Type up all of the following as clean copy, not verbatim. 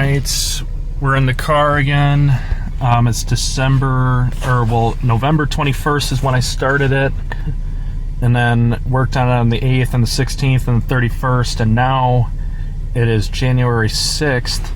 right, we're in the car again. It's November 21st is when I started it, and then worked on it on the 8th and the 16th and the 31st, and now it is January 6th.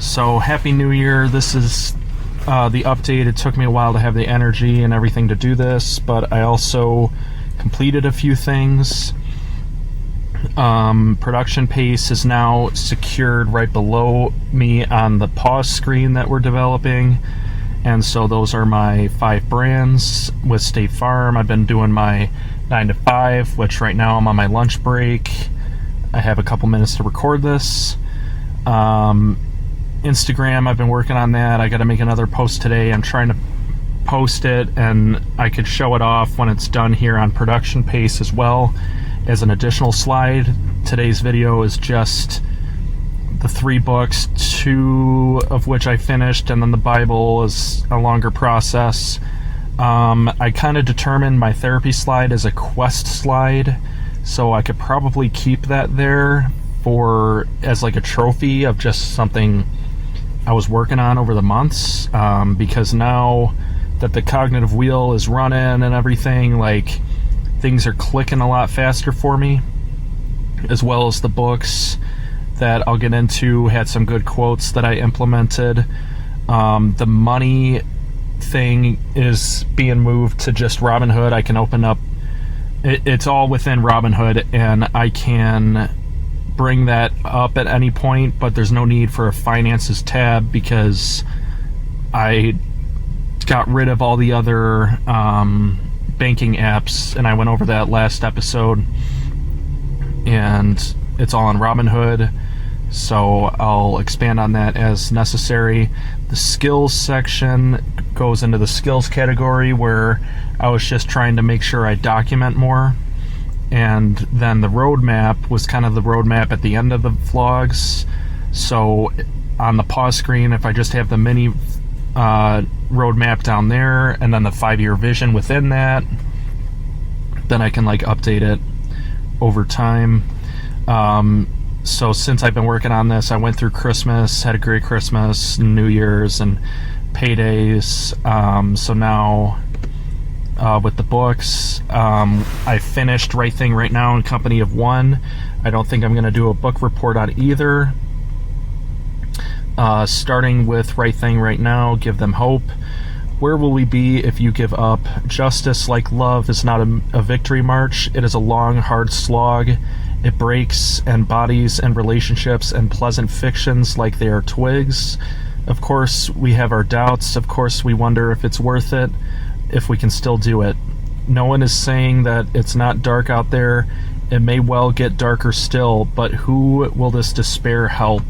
So Happy New Year. This is the update. It took me a while to have the energy and everything to do this, but I also completed a few things. Production Pace is now secured right below me on the pause screen that we're developing, and so those are my 5 brands with State Farm. I've been doing my 9 to 5, which right now I'm on my lunch break. I have a couple minutes to record this. Instagram, I've been working on that. I got to make another post today. I'm trying to post it, and I could show it off when it's done here on Production Pace as well as an additional slide. Today's video is just the 3 books, 2 of which I finished, and then the Bible is a longer process. I kind of determined my therapy slide as a quest slide, so I could probably keep that there as like a trophy of just something I was working on over the months, because now that the cognitive wheel is running and everything, like, things are clicking a lot faster for me, as well as the books that I'll get into had some good quotes that I implemented. The money thing is being moved to just Robinhood. I can open up, it's all within Robinhood, and I can bring that up at any point, but there's no need for a finances tab because I got rid of all the other banking apps, and I went over that last episode, and it's all on Robinhood, so I'll expand on that as necessary. The skills section goes into the skills category, where I was just trying to make sure I document more, and then the roadmap was kind of the roadmap at the end of the vlogs. So on the pause screen, if I just have the mini roadmap down there and then the 5-year vision within that, then I can like update it over time. So since I've been working on this, I went through Christmas, had a great Christmas, New Year's, and paydays. So now with the books, I finished Right Thing Right Now in Company of One. I don't think I'm going to do a book report on either. Starting with Right Thing Right Now, Give Them Hope. Where will we be if you give up? Justice, like love, is not a victory march. It is a long, hard slog. It breaks, and bodies and relationships and pleasant fictions like they are twigs. Of course, we have our doubts. Of course, we wonder if it's worth it, if we can still do it. No one is saying that it's not dark out there. It may well get darker still, but who will this despair help?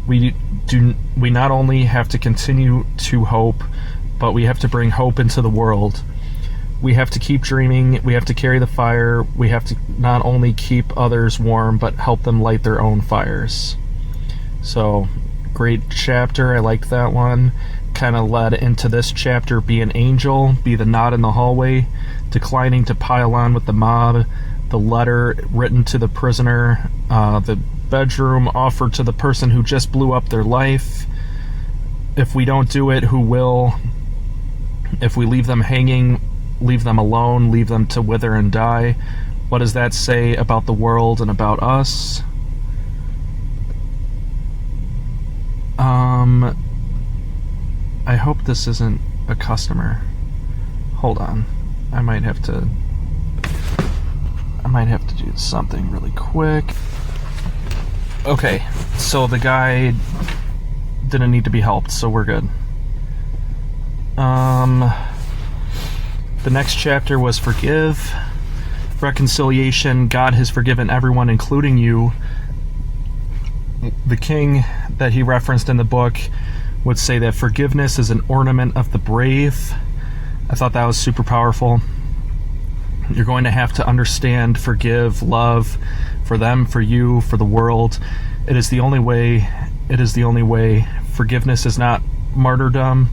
We not only have to continue to hope, but we have to bring hope into the world. We have to keep dreaming. We have to carry the fire. We have to not only keep others warm, but help them light their own fires. So, great chapter. I liked that one. Kind of led into this chapter: be an angel, be the knot in the hallway, declining to pile on with the mob, the letter written to the prisoner, the bedroom offered to the person who just blew up their life. If we don't do it, who will? If we leave them hanging, leave them alone, leave them to wither and die, what does that say about the world and about us? I hope this isn't a customer. Hold on. I might have to do something really quick. Okay, so the guy didn't need to be helped, so we're good. The next chapter was forgive. Reconciliation. God has forgiven everyone, including you. The king that he referenced in the book would say that forgiveness is an ornament of the brave. I thought that was super powerful. You're going to have to understand, forgive, love, for them, for you, for the world. It is the only way. It is the only way. Forgiveness is not martyrdom.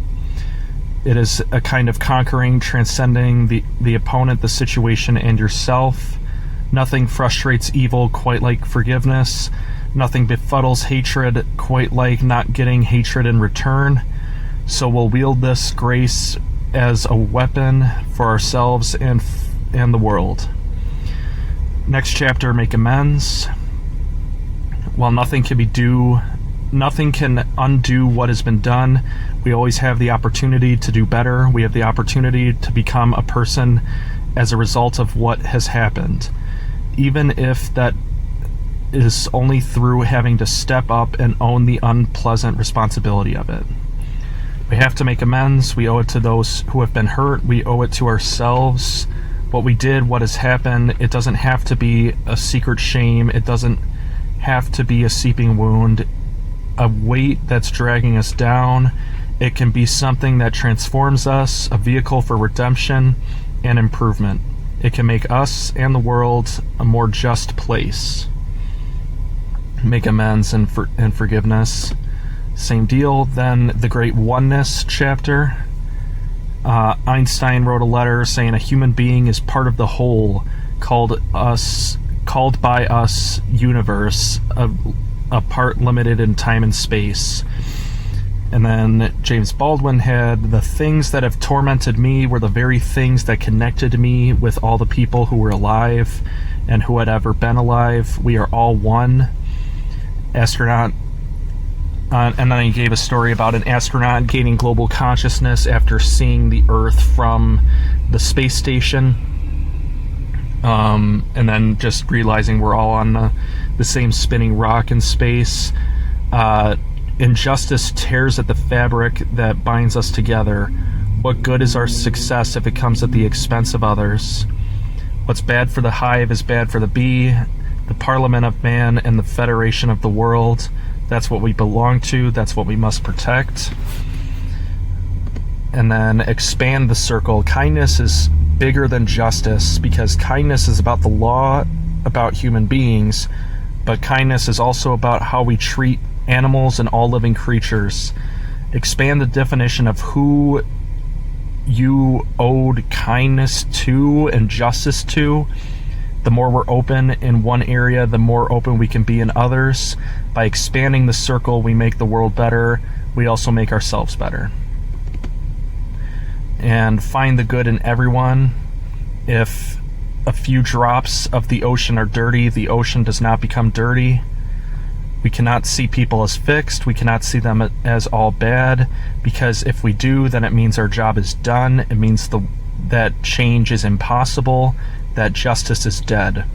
It is a kind of conquering, transcending the opponent, the situation, and yourself. Nothing frustrates evil quite like forgiveness. Nothing befuddles hatred quite like not getting hatred in return. So we'll wield this grace as a weapon for ourselves and the world. Next chapter, make amends. While nothing can undo what has been done, we always have the opportunity to do better. We have the opportunity to become a person as a result of what has happened, even if that is only through having to step up and own the unpleasant responsibility of it. We have to make amends. We owe it to those who have been hurt. We owe it to ourselves. What we did, what has happened, it doesn't have to be a secret shame. It doesn't have to be a seeping wound, a weight that's dragging us down. It can be something that transforms us, a vehicle for redemption and improvement. It can make us and the world a more just place. Make amends and forgiveness. Same deal. Then the Great Oneness chapter. Einstein wrote a letter saying a human being is part of the whole, called by us universe, a part limited in time and space. And then James Baldwin had, the things that have tormented me were the very things that connected me with all the people who were alive and who had ever been alive. We are all one. Astronaut. And then he gave a story about an astronaut gaining global consciousness after seeing the Earth from the space station. And then just realizing we're all on the same spinning rock in space. Injustice tears at the fabric that binds us together. What good is our success if it comes at the expense of others? What's bad for the hive is bad for the bee. The Parliament of Man and the Federation of the World. That's what we belong to. That's what we must protect. And then expand the circle. Kindness is bigger than justice, because kindness is about the law, about human beings, but kindness is also about how we treat animals and all living creatures. Expand the definition of who you owed kindness to and justice to. The more we're open in one area, the more open we can be in others. By expanding the circle, we make the world better. We also make ourselves better. And find the good in everyone. If a few drops of the ocean are dirty, the ocean does not become dirty. We cannot see people as fixed. We cannot see them as all bad, because if we do, then it means our job is done. It means that change is impossible, that justice is dead.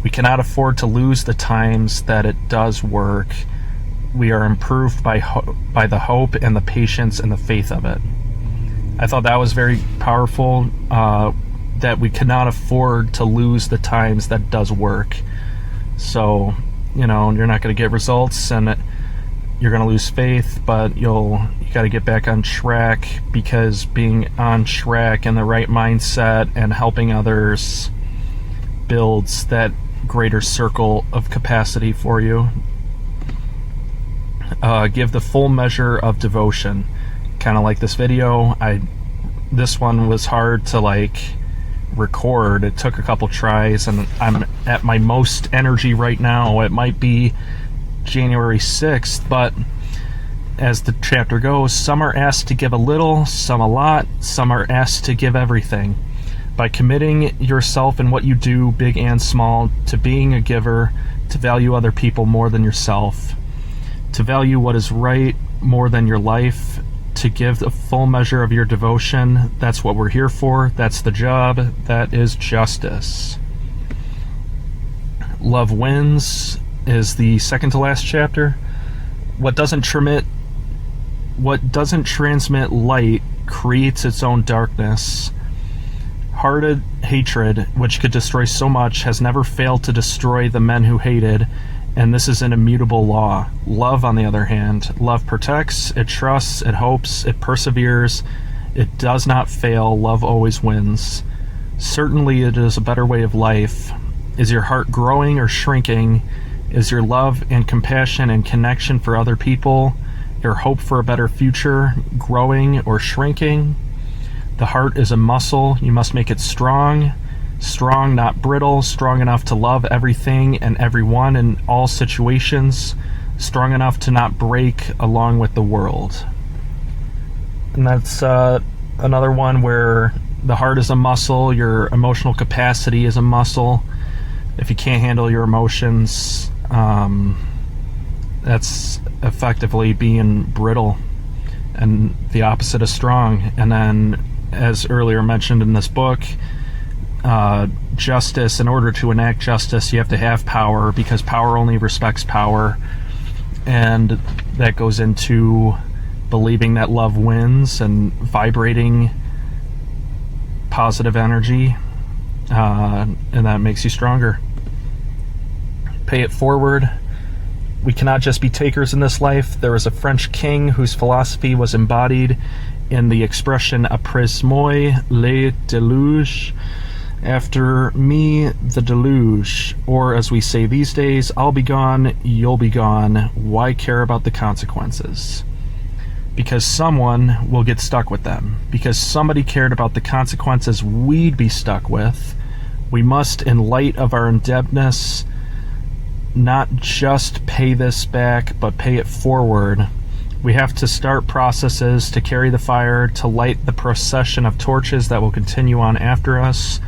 We cannot afford to lose the times that it does work. We are improved by the hope and the patience and the faith of it. I thought that was very powerful, that we cannot afford to lose the times that does work. So, you're not going to get results and you're going to lose faith, but you got to get back on track, because being on track and the right mindset and helping others builds that greater circle of capacity for you. Give the full measure of devotion. Kind of like this video. This one was hard to record. It took a couple tries, and I'm at my most energy right now. It might be January 6th, but as the chapter goes, some are asked to give a little, some a lot, some are asked to give everything. By committing yourself in what you do, big and small, to being a giver, to value other people more than yourself, to value what is right more than your life, to give the full measure of your devotion. That's what we're here for. That's the job. That is justice. Love wins is the second to last chapter. What doesn't transmit light creates its own darkness. Hearted hatred, which could destroy so much, has never failed to destroy the men who hated, and this is an immutable law. Love, on the other hand, love protects, it trusts, it hopes, it perseveres, it does not fail. Love always wins. Certainly it is a better way of life. Is your heart growing or shrinking? Is your love and compassion and connection for other people, your hope for a better future, growing or shrinking? The heart is a muscle. You must make it strong. Strong, not brittle, strong enough to love everything and everyone in all situations, strong enough to not break along with the world. And that's another one where the heart is a muscle, your emotional capacity is a muscle. If you can't handle your emotions, that's effectively being brittle and the opposite of strong. And then, as earlier mentioned in this book, justice, in order to enact justice, you have to have power, because power only respects power. And that goes into believing that love wins and vibrating positive energy, and that makes you stronger. Pay it forward. We cannot just be takers in this life. There was a French king whose philosophy was embodied in the expression après moi le déluge, after me the deluge, or as we say these days, I'll be gone, you'll be gone, why care about the consequences? Because someone will get stuck with them. Because somebody cared about the consequences we'd be stuck with, we must, in light of our indebtedness, not just pay this back, but pay it forward. We have to start processes to carry the fire, to light the procession of torches that will continue on after us.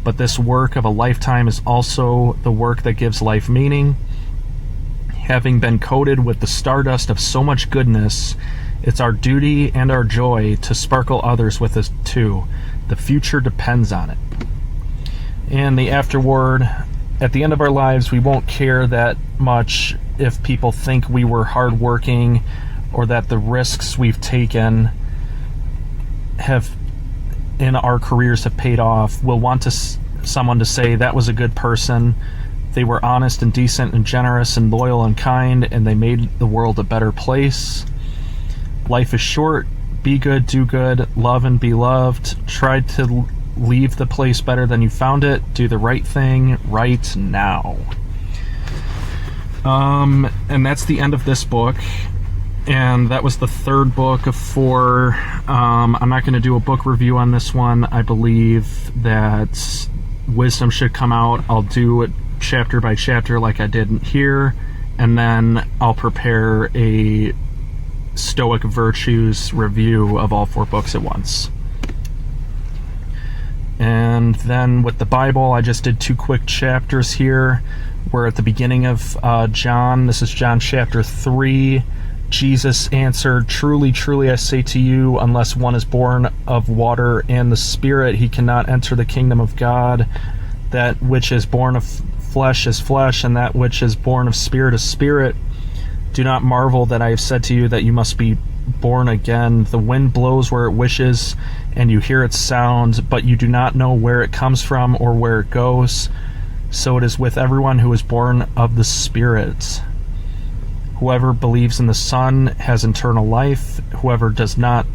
But this work of a lifetime is also the work that gives life meaning. Having been coated with the stardust of so much goodness, it's our duty and our joy to sparkle others with it too. The future depends on it. And the afterword, at the end of our lives, we won't care that much if people think we were hardworking or that the risks we've taken in our careers have paid off. We'll want someone to say that was a good person. They were honest and decent and generous and loyal and kind, and they made the world a better place. Life is short. Be good, do good, love and be loved. Try to leave the place better than you found it. Do the right thing right now. And that's the end of this book. And that was the third book of 4. I'm not going to do a book review on this one. I believe that wisdom should come out. I'll do it chapter by chapter like I did here, and then I'll prepare a Stoic Virtues review of all 4 books at once. And then with the Bible, I just did 2 quick chapters here. We're at the beginning of John. This is John chapter 3. Jesus answered, "Truly, truly, I say to you, unless one is born of water and the Spirit, he cannot enter the kingdom of God. That which is born of flesh is flesh, and that which is born of spirit is spirit. Do not marvel that I have said to you that you must be born again. The wind blows where it wishes, and you hear its sound, but you do not know where it comes from or where it goes. So it is with everyone who is born of the Spirit. Whoever believes in the Son has eternal life. Whoever does not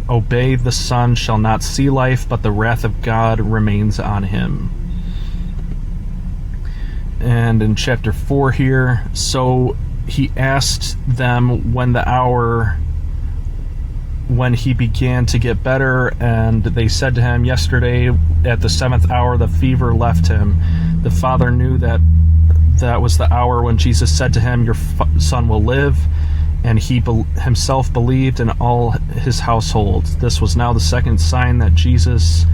obey the Son shall not see life, but the wrath of God remains on him." And in chapter 4 here, so he asked them when he began to get better, and they said to him, "Yesterday at the 7th hour the fever left him." The father knew that was the hour when Jesus said to him, "Your son will live," and he himself believed, and all his household. This was now the second sign that Jesus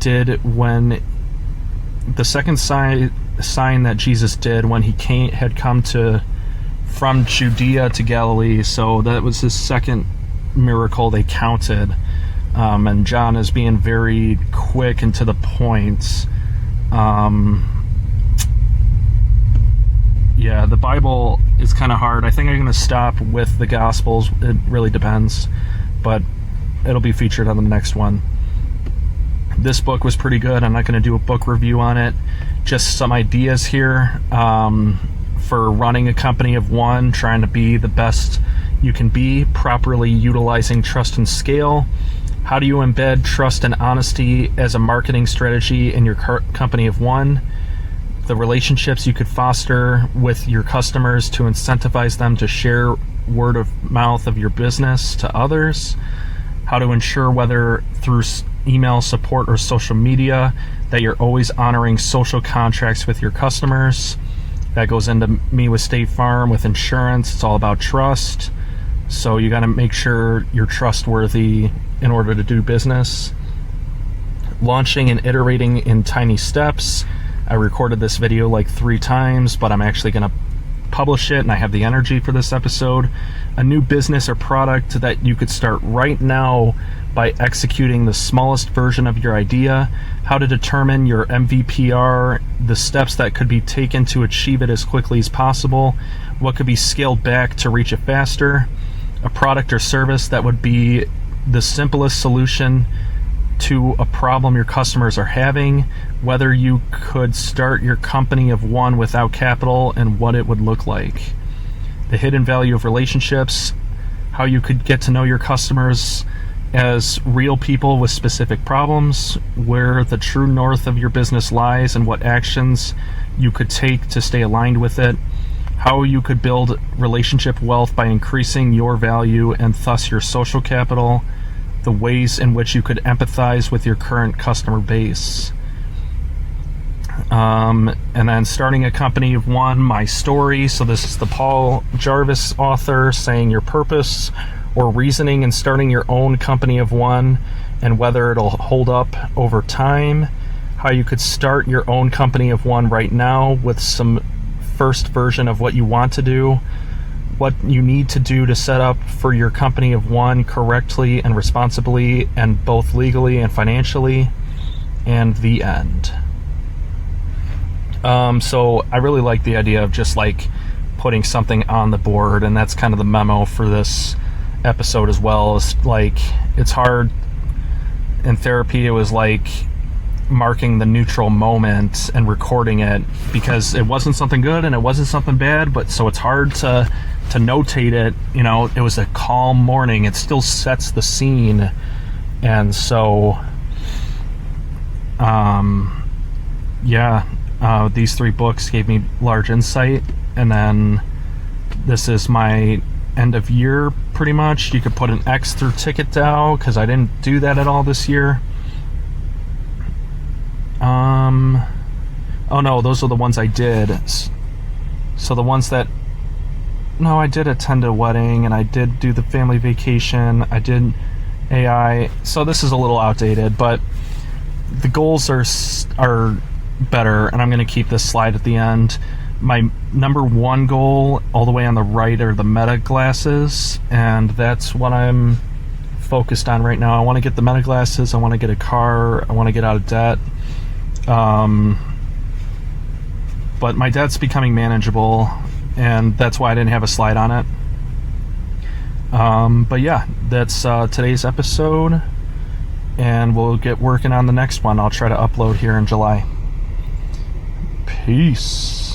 did when he had come from Judea to Galilee. So that was his second miracle they counted. And John is being very quick and to the point. Yeah, the Bible is kind of hard. I think I'm going to stop with the Gospels. It really depends, but it'll be featured on the next one. This book was pretty good. I'm not going to do a book review on it. Just some ideas here for running a company of one, trying to be the best you can be, properly utilizing trust and scale. How do you embed trust and honesty as a marketing strategy in your company of one? The relationships you could foster with your customers to incentivize them to share word of mouth of your business to others. How to ensure whether through email support or social media, that you're always honoring social contracts with your customers. That goes into me with State Farm, with insurance. It's all about trust. So you got to make sure you're trustworthy in order to do business. Launching and iterating in tiny steps. I recorded this video like 3 times, but I'm actually going to publish it, and I have the energy for this episode. A new business or product that you could start right now by executing the smallest version of your idea. How to determine your MVPR, the steps that could be taken to achieve it as quickly as possible. What could be scaled back to reach it faster. A product or service that would be the simplest solution to a problem your customers are having. Whether you could start your company of one without capital and what it would look like. The hidden value of relationships. How you could get to know your customers as real people with specific problems. Where the true north of your business lies and what actions you could take to stay aligned with it. How you could build relationship wealth by increasing your value and thus your social capital. The ways in which you could empathize with your current customer base. And then starting a company of one, my story. So this is the Paul Jarvis author saying your purpose or reasoning in starting your own company of one and whether it'll hold up over time. How you could start your own company of one right now with some first version of what you want to do. What you need to do to set up for your company of one correctly and responsibly, and both legally and financially, and the end. So I really like the idea of just like putting something on the board, and that's kind of the memo for this episode as well. Is like, it's hard in therapy. It was like marking the neutral moment and recording it, because it wasn't something good and it wasn't something bad, but so it's hard to notate it. You know, it was a calm morning. It still sets the scene. And so these 3 books gave me large insight. And then this is my end of year pretty much. You could put an X through Ticket DAO because I didn't do that at all this year. Oh no, those are the ones I did. So the ones that, no, I did attend a wedding and I did do the family vacation. I did AI. So this is a little outdated, but the goals are better, and I'm going to keep this slide at the end. My number 1 goal all the way on the right are the Meta glasses, and that's what I'm focused on right now. I want to get the Meta glasses. I want to get a car. I want to get out of debt. But my debt's becoming manageable, and that's why I didn't have a slide on it. But yeah, that's today's episode, and we'll get working on the next one. I'll try to upload here in July. Peace.